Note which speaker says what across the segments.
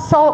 Speaker 1: 100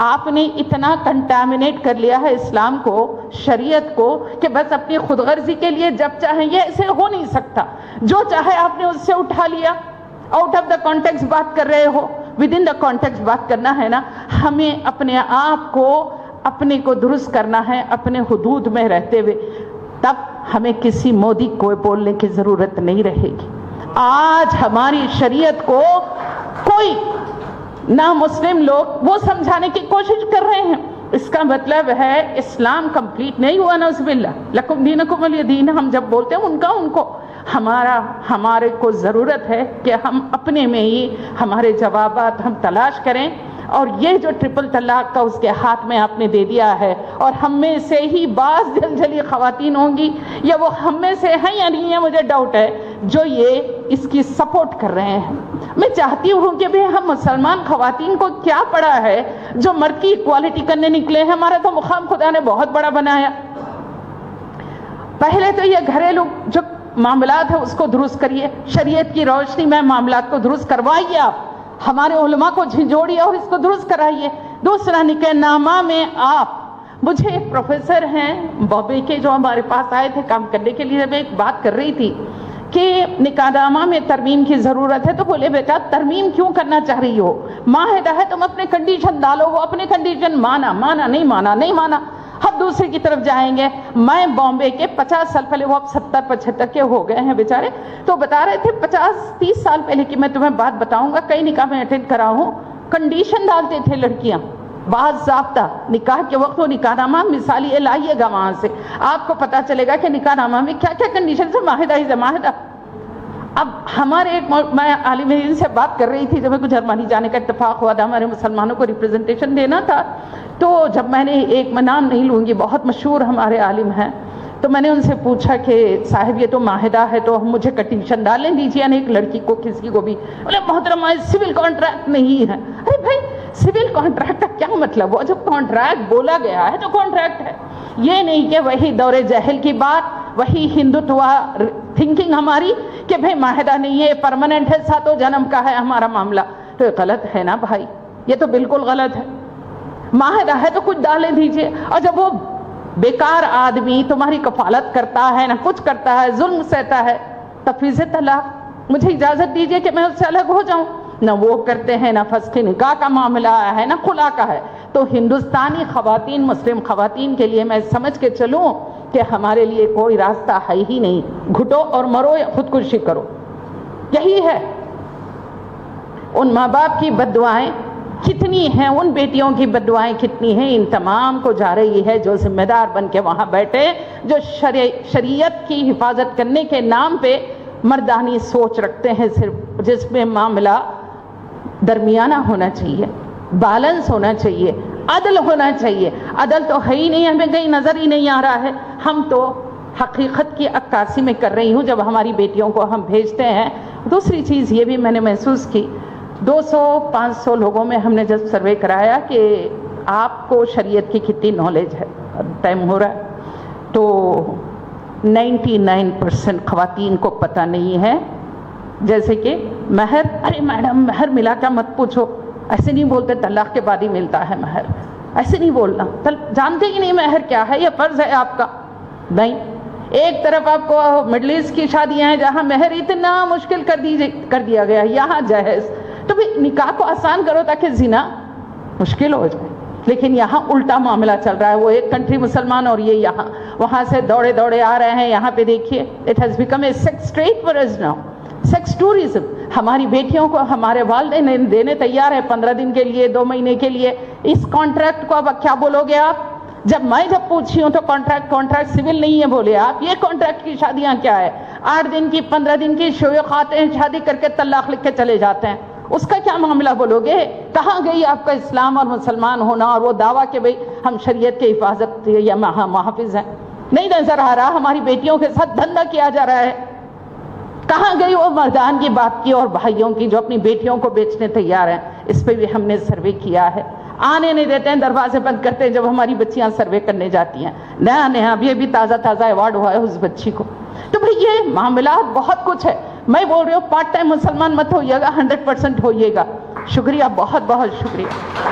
Speaker 1: آپ نے اتنا کنٹامنیٹ کر لیا ہے اسلام کو، شریعت کو، کہ بس اپنی خود غرضی کے لیے جب چاہیں، یہ ایسے ہو نہیں سکتا. جو چاہے آپ نے اس سے اٹھا لیا، آؤٹ آف دا کانٹیکسٹ بات کر رہے ہو. ود ان دا کانٹیکسٹ بات کرنا ہے نا. ہمیں اپنے آپ کو اپنے کو درست کرنا ہے اپنے حدود میں رہتے ہوئے، تب ہمیں کسی مودی کو بولنے کی ضرورت نہیں رہے گی. آج ہماری شریعت کو کوئی نہ مسلم لوگ وہ سمجھانے کی کوشش کر رہے ہیں. اس کا مطلب ہے اسلام کمپلیٹ نہیں ہوا. نعوذ باللہ. لکم دینکم ولی دین ہم جب بولتے ہیں ان کو ہمارے کو ضرورت ہے کہ ہم اپنے میں ہی ہمارے جوابات ہم تلاش کریں. اور یہ جو ٹرپل طلاق کا اس کے ہاتھ میں آپ نے دے دیا ہے، اور ہم میں سے ہی بعض جلجلی خواتین ہوں گی، یا وہ ہم میں سے ہیں یا نہیں ہے مجھے ڈاؤٹ ہے، جو یہ اس کی سپورٹ کر رہے ہیں. میں چاہتی ہوں کہ بھی ہم مسلمان خواتین کو کیا پڑا ہے جو مرد کی اکوالٹی کرنے نکلے ہیں. ہمارا تو مقام خدا نے بہت بڑا بنایا. پہلے تو یہ گھریلو جو معاملات ہے اس کو درست کریے، شریعت کی روشنی میں معاملات کو درست کروائیے. آپ ہمارے علماء کو جھنجھوڑیے اور اس کو درست کرائیے. دوسرا، نکاح نامہ میں آپ، مجھے ایک پروفیسر ہیں بامبے کے جو ہمارے پاس آئے تھے کام کرنے کے لیے، میں ایک بات کر رہی تھی کہ نکاح نامہ میں ترمیم کی ضرورت ہے. تو بولے بیٹا ترمیم کیوں کرنا چاہ رہی ہو؟ معاہدہ ہے، تم اپنے کنڈیشن ڈالو. وہ اپنے کنڈیشن مانا نہیں مانا. ہم دوسرے کی طرف جائیں گے. میں بامبے کے 50 سال پہلے، وہ اب 70-75 کے ہو گئے ہیں بیچارے، تو بتا رہے تھے 50-30 سال پہلے کی میں تمہیں بات بتاؤں گا. کئی نکاح میں اٹینڈ کرا ہوں، کنڈیشن ڈالتے تھے لڑکیاں بعض ضابطہ نکاح کے وقت. وہ نکاح نامہ مثالی لائیے گا وہاں سے، آپ کو پتا چلے گا کہ نکاح نامہ میں کیا کیا کنڈیشن سے معاہدہ. اب ہمارے ایک میں عالم دین سے بات کر رہی تھی، جب میں کو جرمنی جانے کا اتفاق ہوا تھا، ہمارے مسلمانوں کو ریپرزنٹیشن دینا تھا. تو جب میں نے ایک، میں نام نہیں لوں گی، بہت مشہور ہمارے عالم ہیں، تو میں نے ان سے پوچھا کہ صاحب یہ تو معاہدہ ہے تو ہم مجھے کنڈیشن ڈالیں دیجیے نا، ایک لڑکی کو کسی کو بھی. بولے محترمہ سول کانٹریکٹ نہیں ہے. ارے بھائی سول کانٹریکٹ کا کیا مطلب؟ وہ جب کانٹریکٹ بولا گیا ہے تو کانٹریکٹ ہے. یہ نہیں کہ وہی دور جہل کی بات، وہی ہندوتوا تھنکنگ ہماری کہ بھائی معاہدہ نہیں ہے، پرماننٹ ہے، 7 جنم کا ہے ہمارا معاملہ. تو یہ غلط ہے نا بھائی، یہ تو بالکل غلط ہے. معاہدہ ہے تو کچھ ڈالے دیجیے. اور جب وہ بیکار آدمی تمہاری کفالت کرتا ہے، نہ کچھ کرتا ہے، ظلم سہتا ہے، تفویض طلاق، مجھے اجازت دیجیے کہ میں اس سے الگ ہو جاؤں. نہ وہ کرتے ہیں، نہ فسخ نکاح کا معاملہ ہے، نہ خلا کا ہے. تو ہندوستانی خواتین، مسلم خواتین کے لیے میں سمجھ کے چلوں کہ ہمارے لیے کوئی راستہ ہے ہی نہیں. گھٹو اور مرو یا خودکشی کرو، یہی ہے. ان ماں باپ کی بددعائیں کتنی ہیں، ان بیٹیوں کی بددعائیں کتنی ہیں، ان تمام کو جا رہی ہے جو ذمہ دار بن کے وہاں بیٹھے، جو شریعت کی حفاظت کرنے کے نام پہ مردانی سوچ رکھتے ہیں صرف، جس میں معاملہ درمیانہ ہونا چاہیے، بیلنس ہونا چاہیے، عدل ہونا چاہیے. عدل تو ہے ہی نہیں، ہمیں کہیں نظر ہی نہیں آ رہا ہے. ہم تو حقیقت کی عکاسی میں کر رہی ہوں جب ہماری بیٹیوں کو ہم بھیجتے ہیں. دوسری چیز یہ بھی میں نے محسوس کی، 200-500 لوگوں میں ہم نے جب سروے کرایا کہ آپ کو شریعت کی کتنی نالج ہے، ٹائم ہو رہا ہے، تو 99% خواتین کو پتہ نہیں ہے. جیسے کہ مہر، ارے میڈم مہر ملا کیا مت پوچھو، ایسے نہیں بولتے، طلاق کے بعد ہی ملتا ہے مہر، ایسے نہیں بولنا. جانتے ہی نہیں مہر کیا ہے، یہ فرض ہے آپ کا. نہیں، ایک طرف آپ کو مڈل ایسٹ کی شادیاں ہیں جہاں مہر اتنا مشکل کر دیا گیا، یہاں جہیز. تو بھی نکاح کو آسان کرو تاکہ زنا مشکل ہو جائے. لیکن یہاں الٹا معاملہ چل رہا ہے. وہ ایک کنٹری مسلمان اور یہ یہاں وہاں سے دوڑے آ رہے ہیں. یہاں پہ دیکھیے، it has become a sex trade for us now, sex tourism. ہماری بیٹیوں کو ہمارے والدین دینے تیار ہے 15 دن کے لیے، 2 مہینے کے لیے. اس کانٹریکٹ کو اب کیا بولو گے آپ؟ جب میں پوچھی ہوں تو کانٹریکٹ سول نہیں ہے بولے آپ. یہ کانٹریکٹ کی شادیاں کیا ہے؟ 8 دن کی، 15 دن کی شیوخ آتے ہیں، شادی کر کے طلاق لکھ کے چلے جاتے ہیں. اس کا کیا معاملہ بولو گے؟ کہاں گئی آپ کا اسلام اور مسلمان ہونا اور وہ دعویٰ کہ بھئی ہم شریعت کی حفاظت یا محافظ ہیں؟ نہیں نظر آ رہا. ہماری بیٹیوں کے ساتھ دھندا کیا جا رہا ہے. کہاں گئی وہ مردان کی بات کی اور بھائیوں کی جو اپنی بیٹیوں کو بیچنے تیار ہیں؟ اس پہ بھی ہم نے سروے کیا ہے. آنے نہیں دیتے ہیں، دروازے بند کرتے ہیں جب ہماری بچیاں سروے کرنے جاتی ہیں. نیا اب یہ بھی تازہ ایوارڈ ہوا ہے اس بچی کو. تو بھئی یہ معاملات بہت کچھ ہے. میں بول رہی ہوں پارٹ ٹائم مسلمان مت ہوئیے گا، 100% ہوئیے گا. شکریہ، بہت بہت شکریہ.